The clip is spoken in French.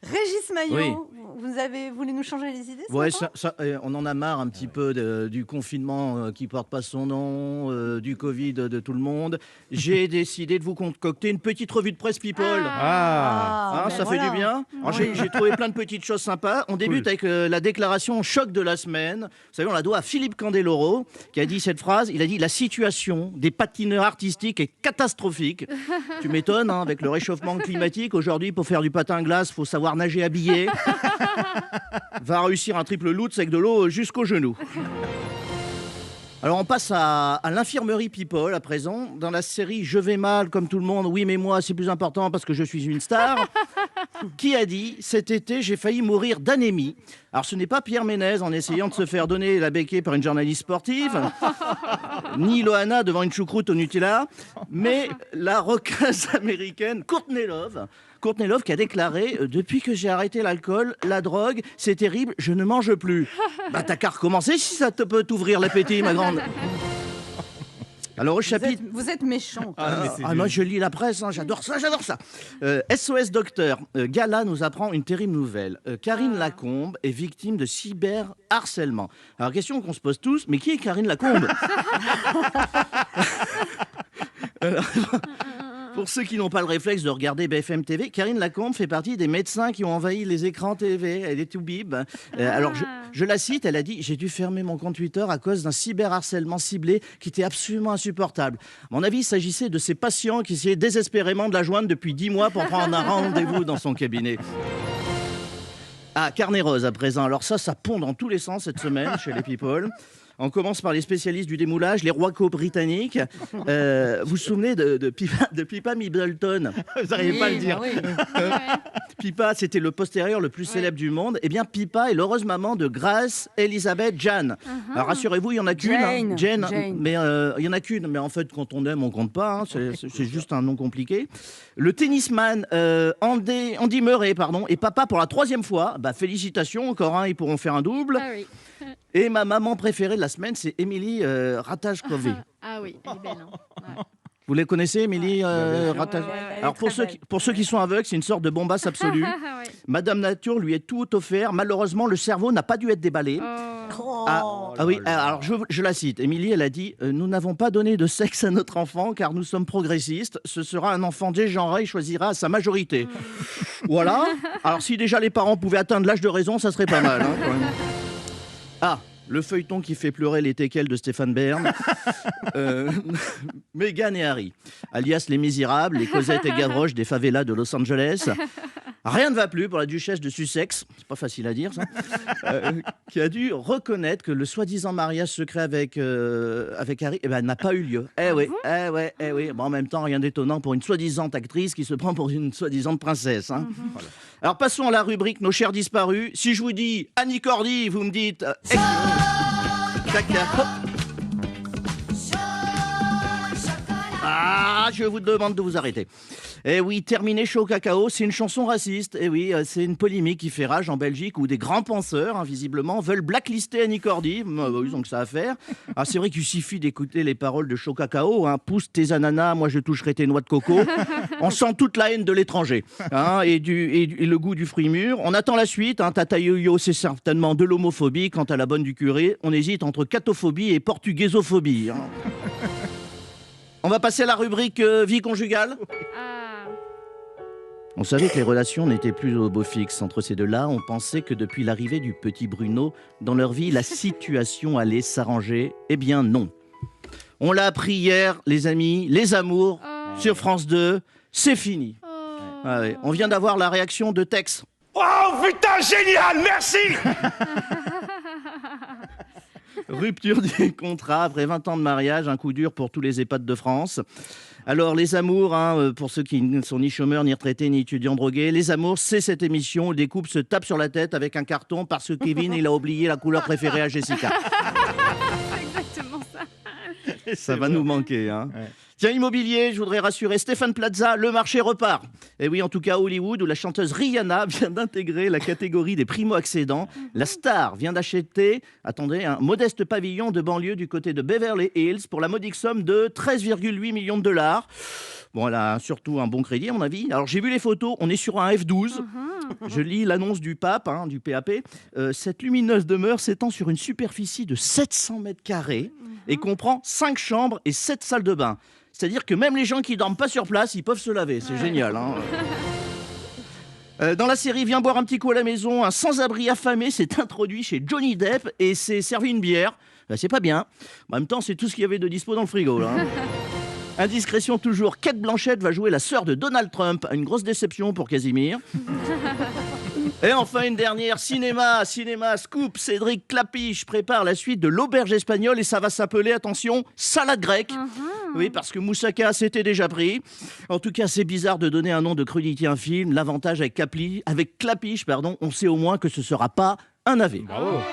Régis Maillot, Oui. vous avez voulu nous changer les idées ce Ouais, matin? on en a marre un petit peu du confinement qui porte pas son nom, du Covid de tout le monde. J'ai décidé de vous concocter une petite revue de presse People. Ah, Hein, Ben ça fait du voilà. bien. Alors, Oui. j'ai trouvé plein de petites choses sympas. On débute avec la déclaration choc de la semaine. Vous savez, on la doit à Philippe Candeloro, qui a dit cette phrase. Il a dit: la situation des patineurs artistiques est catastrophique. Tu m'étonnes, hein, avec le réchauffement climatique. Aujourd'hui, pour faire du patin à glace, faut savoir nager habillé. Va réussir un triple Lutz avec de l'eau jusqu'aux genoux. Alors on passe à l'infirmerie People à présent. Dans la série Je vais mal comme tout le monde, oui mais moi c'est plus important parce que je suis une star. Qui a dit cet été j'ai failli mourir d'anémie. Alors ce n'est pas Pierre Ménez en essayant de se faire donner la béquille par une journaliste sportive, ni Loana devant une choucroute au Nutella, mais la rockeuse américaine Courtney Love. Courtney Love qui a déclaré depuis que j'ai arrêté l'alcool, la drogue, c'est terrible, je ne mange plus. Bah t'as qu'à recommencer si ça te peut t'ouvrir l'appétit, ma grande. Alors au chapitre. Vous êtes méchant. Moi je lis la presse, hein, j'adore ça, j'adore ça. SOS Docteur, Gala nous apprend une terrible nouvelle. Karine Lacombe est victime de cyberharcèlement. Alors question qu'on se pose tous, mais qui est Karine Lacombe? Alors, pour ceux qui n'ont pas le réflexe de regarder BFM TV, Karine Lacombe fait partie des médecins qui ont envahi les écrans TV. Elle est tout bib. Alors, je la cite, elle a dit: j'ai dû fermer mon compte Twitter à cause d'un cyberharcèlement ciblé qui était absolument insupportable. À mon avis, il s'agissait de ces patients qui essayaient désespérément de la joindre depuis 10 mois pour prendre un rendez-vous dans son cabinet. Ah, Carnet Rose à présent. Alors ça pond dans tous les sens cette semaine chez les People. On commence par les spécialistes du démoulage, les roicos britanniques. Vous vous souvenez de Pippa Middleton? Vous n'arrivez pas à le dire. Oui. Pippa, c'était le postérieur le plus célèbre du monde. Eh bien, Pippa est l'heureuse maman de Grace Elizabeth Jane. Alors, rassurez-vous, il n'y en a qu'une. Hein. Jane. Mais il n'y en a qu'une. Mais en fait, quand on aime, on compte pas. Hein. C'est juste un nom compliqué. Le tennisman Andy Murray, est papa pour la 3e fois. Bah, félicitations, encore un, ils pourront faire un double. Ah oui. Et ma maman préférée de la semaine, c'est Émilie Ratajkowski. Ah oui, elle est belle. Hein. Ouais. Vous les connaissez, Émilie Ratajkowski? Elle est Alors très belle. pour ceux qui sont aveugles, c'est une sorte de bombasse absolue. Ouais. Madame Nature lui est tout offert. Malheureusement, le cerveau n'a pas dû être déballé. Oh. Ah oui, alors je la cite. Émilie, elle a dit: nous n'avons pas donné de sexe à notre enfant car nous sommes progressistes. Ce sera un enfant dégenré, il choisira à sa majorité. Voilà. Alors si déjà les parents pouvaient atteindre l'âge de raison, ça serait pas mal. Hein, quand même. Ah, le feuilleton qui fait pleurer les teckels de Stéphane Bern. Meghan et Harry, alias les Misérables, les Cosette et Gavroche des favelas de Los Angeles. Rien ne va plus pour la duchesse de Sussex, c'est pas facile à dire ça, qui a dû reconnaître que le soi-disant mariage secret avec Harry n'a pas eu lieu. Oui. Bon, en même temps, rien d'étonnant pour une soi-disant actrice qui se prend pour une soi-disant princesse. Hein. Voilà. Alors passons à la rubrique Nos chers disparus. Si je vous dis Annie Cordy, vous me dites... Ah, je vous demande de vous arrêter. Eh oui, terminer chaud au cacao, c'est une chanson raciste. Eh oui, c'est une polémique qui fait rage en Belgique où des grands penseurs, hein, visiblement, veulent blacklister Annie Cordy. Ils ont que ça à faire. Ah, c'est vrai qu'il suffit d'écouter les paroles de chaud cacao. Hein, pousse tes ananas, moi je toucherai tes noix de coco. On sent toute la haine de l'étranger hein, et le goût du fruit mûr. On attend la suite. Hein, Tata Yo-Yo, c'est certainement de l'homophobie. Quant à la bonne du curé, on hésite entre catophobie et portugaisophobie. Hein. On va passer à la rubrique vie conjugale. Ah. On savait que les relations n'étaient plus au beau fixe entre ces deux-là. On pensait que depuis l'arrivée du petit Bruno dans leur vie, la situation allait s'arranger. Eh bien non. On l'a appris hier, les amis, les amours, sur France 2, c'est fini. Ah ouais. On vient d'avoir la réaction de Tex. Oh putain, génial, merci. Rupture du contrat après 20 ans de mariage, un coup dur pour tous les EHPAD de France. Alors les amours, hein, pour ceux qui ne sont ni chômeurs, ni retraités, ni étudiants drogués, les amours, c'est cette émission où des couples se tapent sur la tête avec un carton parce que Kevin, il a oublié la couleur préférée à Jessica. C'est exactement ça. Ça va nous manquer. Hein. Ouais. Tiens, immobilier, je voudrais rassurer Stéphane Plaza, le marché repart. Et oui, en tout cas à Hollywood, où la chanteuse Rihanna vient d'intégrer la catégorie des primo-accédants. La star vient d'acheter, attendez, un modeste pavillon de banlieue du côté de Beverly Hills pour la modique somme de 13,8 millions de dollars. Bon, elle a surtout un bon crédit, à mon avis. Alors, j'ai vu les photos. On est sur un F12. Je lis l'annonce du pape, du PAP. Cette lumineuse demeure s'étend sur une superficie de 700 mètres carrés et comprend 5 chambres et 7 salles de bain. C'est-à-dire que même les gens qui dorment pas sur place, ils peuvent se laver. C'est génial. Dans la série Viens boire un petit coup à la maison, un sans-abri affamé s'est introduit chez Johnny Depp et s'est servi une bière. C'est pas bien. En même temps, c'est tout ce qu'il y avait de dispo dans le frigo, là. Indiscrétion toujours, Cate Blanchett va jouer la sœur de Donald Trump. Une grosse déception pour Casimir. Et enfin une dernière, cinéma, scoop, Cédric Clapiche prépare la suite de l'auberge espagnole et ça va s'appeler, attention, salade grecque. Oui, parce que Moussaka s'était déjà pris. En tout cas, c'est bizarre de donner un nom de crudité à un film. L'avantage avec Clapiche, on sait au moins que ce sera pas un navet. Bravo.